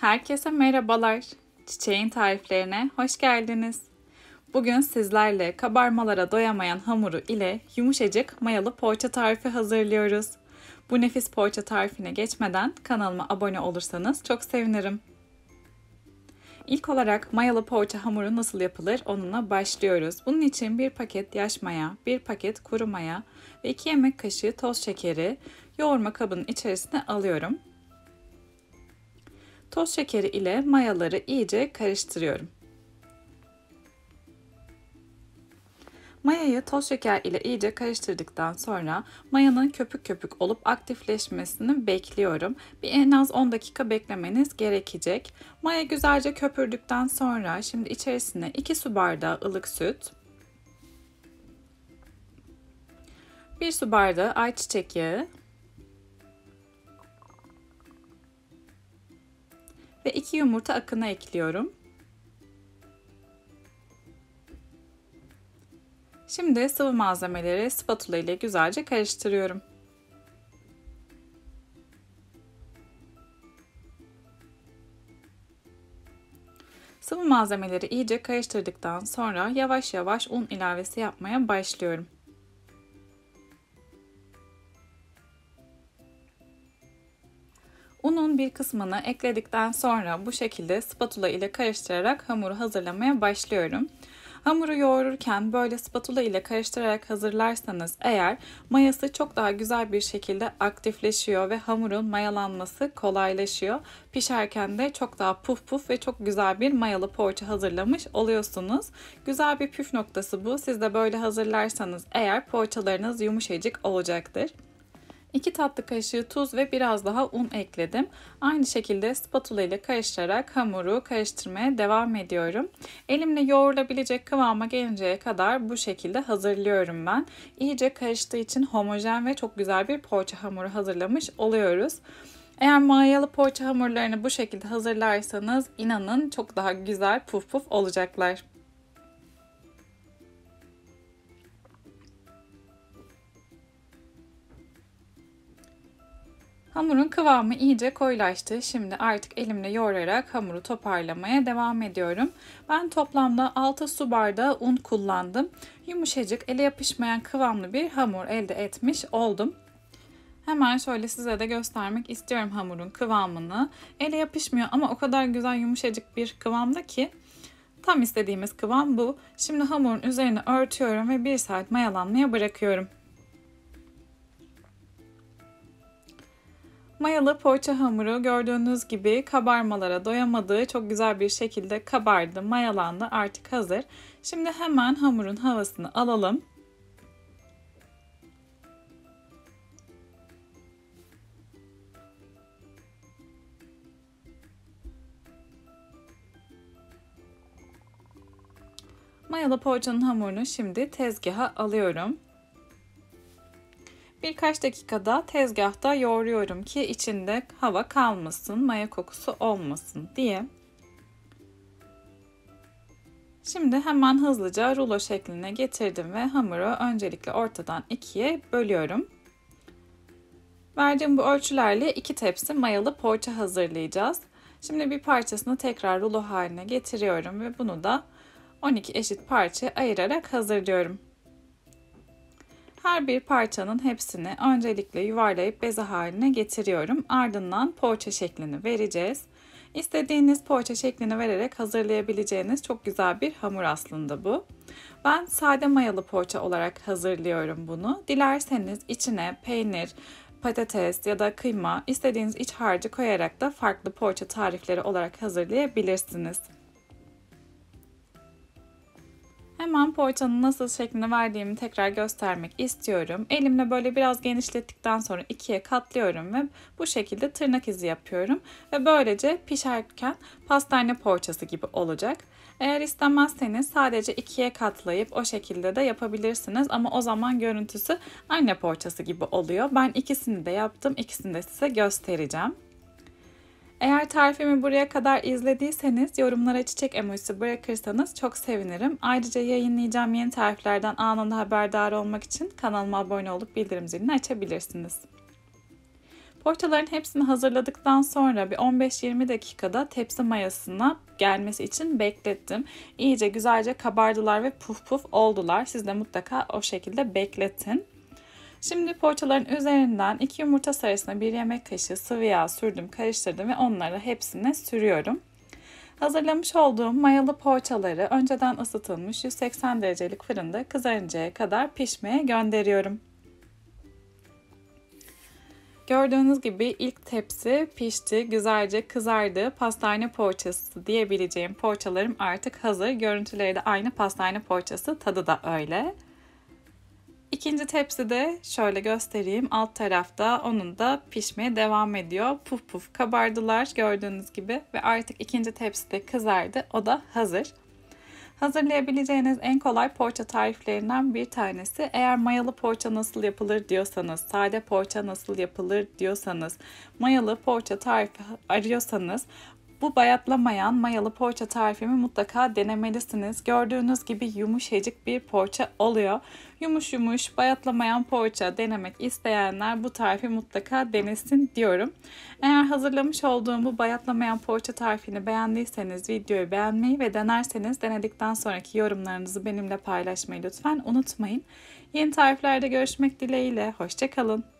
Herkese merhabalar. Çiçeğin tariflerine hoş geldiniz. Bugün sizlerle kabarmalara doyamayan hamuru ile yumuşacık mayalı poğaça tarifi hazırlıyoruz. Bu nefis poğaça tarifine geçmeden kanalıma abone olursanız çok sevinirim. İlk olarak mayalı poğaça hamuru nasıl yapılır onunla başlıyoruz. Bunun için 1 paket yaş maya, 1 paket kuru maya ve 2 yemek kaşığı toz şekeri yoğurma kabının içerisine alıyorum. Toz şekeri ile mayaları iyice karıştırıyorum. Mayayı toz şeker ile iyice karıştırdıktan sonra mayanın köpük köpük olup aktifleşmesini bekliyorum. En az 10 dakika beklemeniz gerekecek. Maya güzelce köpürdükten sonra şimdi içerisine 2 su bardağı ılık süt, 1 su bardağı ayçiçek yağı ve 2 yumurta akını ekliyorum. Şimdi sıvı malzemeleri spatula ile güzelce karıştırıyorum. Sıvı malzemeleri iyice karıştırdıktan sonra yavaş yavaş un ilavesi yapmaya başlıyorum. Unun bir kısmını ekledikten sonra bu şekilde spatula ile karıştırarak hamuru hazırlamaya başlıyorum. Hamuru yoğururken böyle spatula ile karıştırarak hazırlarsanız eğer mayası çok daha güzel bir şekilde aktifleşiyor ve hamurun mayalanması kolaylaşıyor. Pişerken de çok daha puf puf ve çok güzel bir mayalı poğaça hazırlamış oluyorsunuz. Güzel bir püf noktası bu. Siz de böyle hazırlarsanız eğer poğaçalarınız yumuşacık olacaktır. 2 tatlı kaşığı tuz ve biraz daha un ekledim. Aynı şekilde spatula ile karıştırarak hamuru karıştırmaya devam ediyorum. Elimle yoğrulabilecek kıvama gelinceye kadar bu şekilde hazırlıyorum ben. İyice karıştığı için homojen ve çok güzel bir poğaça hamuru hazırlamış oluyoruz. Eğer mayalı poğaça hamurlarını bu şekilde hazırlarsanız inanın çok daha güzel puf puf olacaklar. Hamurun kıvamı iyice koyulaştı. Şimdi artık elimle yoğurarak hamuru toparlamaya devam ediyorum. Ben toplamda 6 su bardağı un kullandım. Yumuşacık, ele yapışmayan kıvamlı bir hamur elde etmiş oldum. Hemen şöyle size de göstermek istiyorum hamurun kıvamını. Ele yapışmıyor ama o kadar güzel yumuşacık bir kıvamda ki tam istediğimiz kıvam bu. Şimdi hamurun üzerine örtüyorum ve 1 saat mayalanmaya bırakıyorum. Mayalı poğaça hamuru gördüğünüz gibi kabarmalara doyamadığı çok güzel bir şekilde kabardı, mayalandı, artık hazır. Şimdi hemen hamurun havasını alalım. Mayalı poğaçanın hamurunu şimdi tezgaha alıyorum. Birkaç dakikada tezgahta yoğuruyorum ki içinde hava kalmasın, maya kokusu olmasın diye. Şimdi hemen hızlıca rulo şekline getirdim ve hamuru öncelikle ortadan 2'ye bölüyorum. Verdiğim bu ölçülerle 2 tepsi mayalı poğaça hazırlayacağız. Şimdi bir parçasını tekrar rulo haline getiriyorum ve bunu da 12 eşit parçaya ayırarak hazırlıyorum. Her bir parçanın hepsini öncelikle yuvarlayıp beze haline getiriyorum. Ardından poğaça şeklini vereceğiz. İstediğiniz poğaça şeklini vererek hazırlayabileceğiniz çok güzel bir hamur aslında bu. Ben sade mayalı poğaça olarak hazırlıyorum bunu. Dilerseniz içine peynir, patates ya da kıyma, istediğiniz iç harcı koyarak da farklı poğaça tarifleri olarak hazırlayabilirsiniz. Hemen poğaçanın nasıl şeklini verdiğimi tekrar göstermek istiyorum. Elimle böyle biraz genişlettikten sonra 2'ye katlıyorum ve bu şekilde tırnak izi yapıyorum. Ve böylece pişerken pastane poğaçası gibi olacak. Eğer istemezseniz sadece 2'ye katlayıp o şekilde de yapabilirsiniz. Ama o zaman görüntüsü anne poğaçası gibi oluyor. Ben ikisini de yaptım. İkisini de size göstereceğim. Eğer tarifimi buraya kadar izlediyseniz yorumlara çiçek emojisi bırakırsanız çok sevinirim. Ayrıca yayınlayacağım yeni tariflerden anında haberdar olmak için kanalıma abone olup bildirim zilini açabilirsiniz. Poğaçaların hepsini hazırladıktan sonra bir 15-20 dakikada tepsi mayasına gelmesi için beklettim. İyice güzelce kabardılar ve puf puf oldular. Siz de mutlaka o şekilde bekletin. Şimdi poğaçaların üzerinden 2 yumurta sarısına 1 yemek kaşığı sıvı yağ sürdüm, karıştırdım ve onları hepsine sürüyorum. Hazırlamış olduğum mayalı poğaçaları önceden ısıtılmış 180 derecelik fırında kızarıncaya kadar pişmeye gönderiyorum. Gördüğünüz gibi ilk tepsi pişti, güzelce kızardı. Pastane poğaçası diyebileceğim poğaçalarım artık hazır. Görüntüleri de aynı pastane poğaçası, tadı da öyle. İkinci tepsi de şöyle göstereyim. Alt tarafta onun da pişmeye devam ediyor. Puf puf kabardılar gördüğünüz gibi ve artık ikinci tepsi de kızardı. O da hazır. Hazırlayabileceğiniz en kolay poğaça tariflerinden bir tanesi. Eğer mayalı poğaça nasıl yapılır diyorsanız, sade poğaça nasıl yapılır diyorsanız, mayalı poğaça tarifi arıyorsanız bu bayatlamayan mayalı poğaça tarifimi mutlaka denemelisiniz. Gördüğünüz gibi yumuşacık bir poğaça oluyor. Yumuş yumuş bayatlamayan poğaça denemek isteyenler bu tarifi mutlaka denesin diyorum. Eğer hazırlamış olduğum bu bayatlamayan poğaça tarifini beğendiyseniz videoyu beğenmeyi ve denerseniz denedikten sonraki yorumlarınızı benimle paylaşmayı lütfen unutmayın. Yeni tariflerde görüşmek dileğiyle. Hoşça kalın.